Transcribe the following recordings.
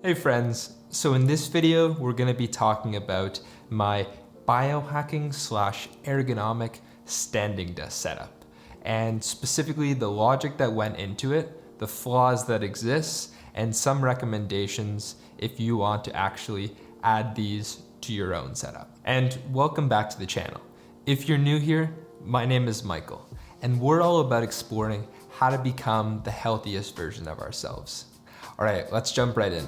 Hey friends, so in this video, we're gonna be talking about my biohacking slash ergonomic standing desk setup, and specifically the logic that went into it, the flaws that exist, and some recommendations if you want to actually add these to your own setup. And welcome back to the channel. If you're new here, my name is Michael, and we're all about exploring how to become the healthiest version of ourselves. All right, let's jump right in.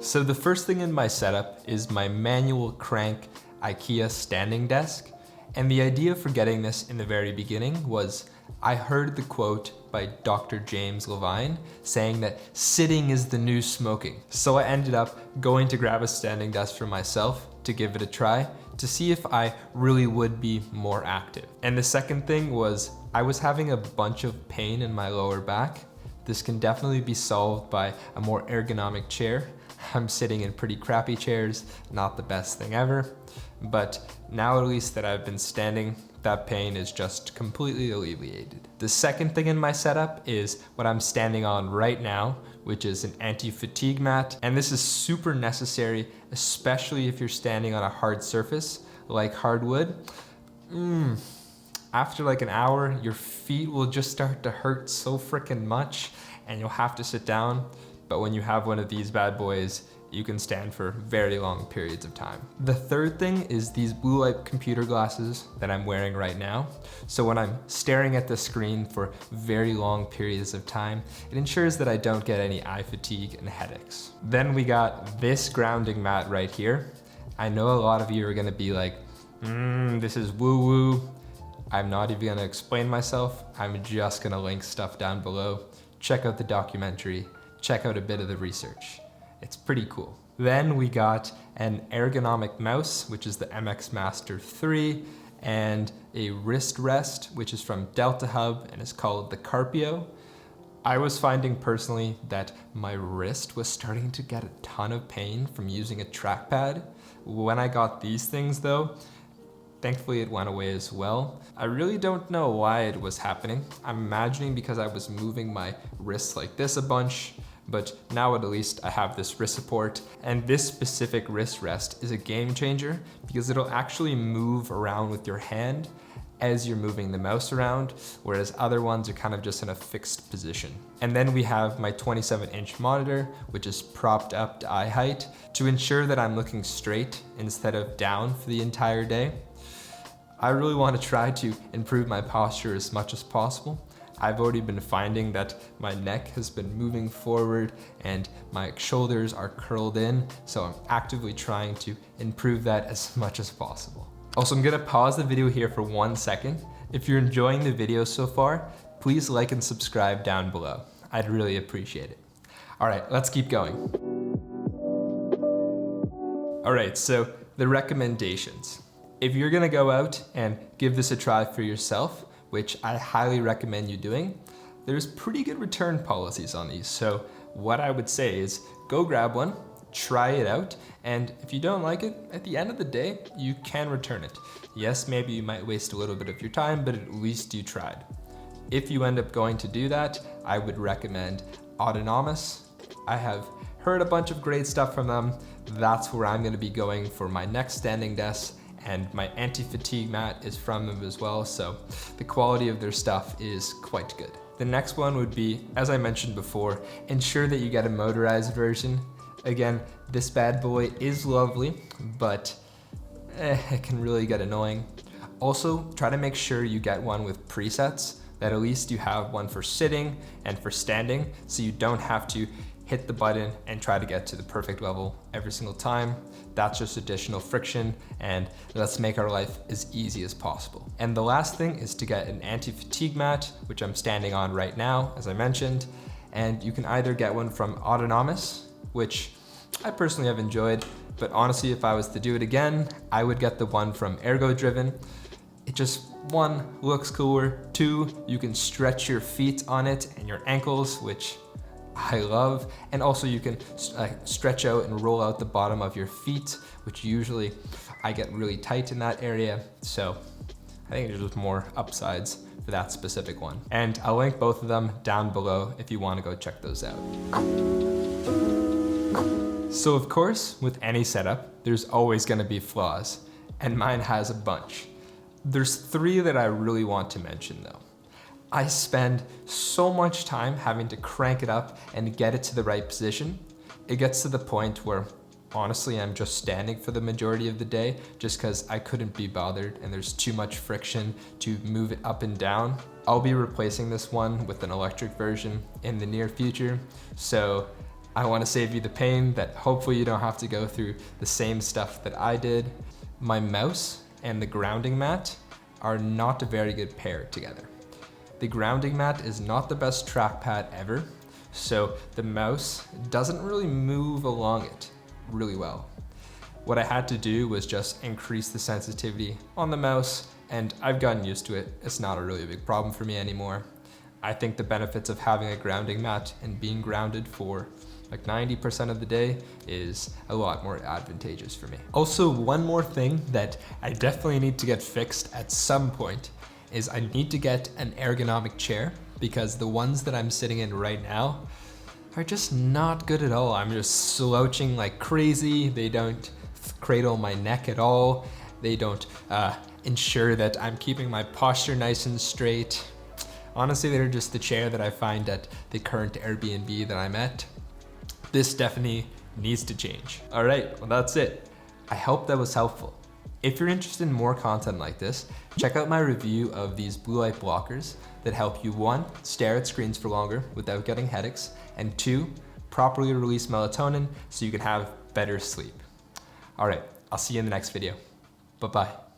So the first thing in my setup is my manual crank IKEA standing desk. And the idea for getting this in the very beginning was I heard the quote by Dr. James Levine saying that sitting is the new smoking. So I ended up going to grab a standing desk for myself to give it a try to see if I really would be more active. And the second thing was I was having a bunch of pain in my lower back. This can definitely be solved by a more ergonomic chair. I'm sitting in pretty crappy chairs, not the best thing ever, but now at least that I've been standing, that pain is just completely alleviated. The second thing in my setup is what I'm standing on right now, which is an anti-fatigue mat. And this is super necessary, especially if you're standing on a hard surface like hardwood. After like an hour, your feet will just start to hurt so freaking much and you'll have to sit down. But when you have one of these bad boys, you can stand for very long periods of time. The third thing is these blue light computer glasses that I'm wearing right now. So when I'm staring at the screen for very long periods of time, it ensures that I don't get any eye fatigue and headaches. Then we got this grounding mat right here. I know a lot of you are gonna be like, this is woo-woo. I'm not even gonna explain myself. I'm just gonna link stuff down below. Check out the documentary, check out a bit of the research. It's pretty cool. Then we got an ergonomic mouse, which is the MX Master 3, and a wrist rest, which is from Delta Hub and is called the Carpio. I was finding personally that my wrist was starting to get a ton of pain from using a trackpad. When I got these things though, thankfully it went away as well. I really don't know why it was happening. I'm imagining because I was moving my wrists like this a bunch, but now at least I have this wrist support, and this specific wrist rest is a game changer because it'll actually move around with your hand as you're moving the mouse around, whereas other ones are kind of just in a fixed position. And then we have my 27-inch monitor, which is propped up to eye height to ensure that I'm looking straight instead of down for the entire day. I really want to try to improve my posture as much as possible. I've already been finding that my neck has been moving forward and my shoulders are curled in, so I'm actively trying to improve that as much as possible. Also, I'm gonna pause the video here for 1 second. If you're enjoying the video so far, please like and subscribe down below. I'd really appreciate it. All right, let's keep going. All right, so the recommendations. If you're gonna go out and give this a try for yourself, which I highly recommend you doing, there's pretty good return policies on these. So what I would say is go grab one, try it out, and if you don't like it, at the end of the day, you can return it. Yes, maybe you might waste a little bit of your time, but at least you tried. If you end up going to do that, I would recommend Ergonomic. I have heard a bunch of great stuff from them. That's where I'm gonna be going for my next standing desk, and my anti-fatigue mat is from them as well, so the quality of their stuff is quite good. The next one would be, as I mentioned before, ensure that you get a motorized version. Again, this bad boy is lovely, but it can really get annoying. Also, try to make sure you get one with presets, that at least you have one for sitting and for standing, so you don't have to hit the button and try to get to the perfect level every single time. That's just additional friction, and let's make our life as easy as possible. And the last thing is to get an anti-fatigue mat, which I'm standing on right now, as I mentioned, and you can either get one from Ergonomic, which I personally have enjoyed, but honestly, if I was to do it again, I would get the one from Ergo. It just, 1, looks cooler, 2, you can stretch your feet on it and your ankles, which I love, and also you can stretch out and roll out the bottom of your feet, which usually I get really tight in that area, so I think there's just more upsides for that specific one. And I'll link both of them down below if you want to go check those out. So of course, with any setup, there's always going to be flaws, and mine has a bunch. There's 3 that I really want to mention though. I spend so much time having to crank it up and get it to the right position. It gets to the point where honestly, I'm just standing for the majority of the day just because I couldn't be bothered and there's too much friction to move it up and down. I'll be replacing this one with an electric version in the near future. So I want to save you the pain that hopefully you don't have to go through the same stuff that I did. My mouse and the grounding mat are not a very good pair together. The grounding mat is not the best trackpad ever, so the mouse doesn't really move along it really well. What I had to do was just increase the sensitivity on the mouse, and I've gotten used to it. It's not a really big problem for me anymore. I think the benefits of having a grounding mat and being grounded for like 90% of the day is a lot more advantageous for me. Also, one more thing that I definitely need to get fixed at some point is I need to get an ergonomic chair, because the ones that I'm sitting in right now are just not good at all. I'm just slouching like crazy. They don't cradle my neck at all. They don't ensure that I'm keeping my posture nice and straight. Honestly, they're just the chair that I find at the current Airbnb that I'm at. This definitely needs to change. All right, well that's it. I hope that was helpful. If you're interested in more content like this, check out my review of these blue light blockers that help you 1, stare at screens for longer without getting headaches, and 2, properly release melatonin so you can have better sleep. All right, I'll see you in the next video. Bye-bye.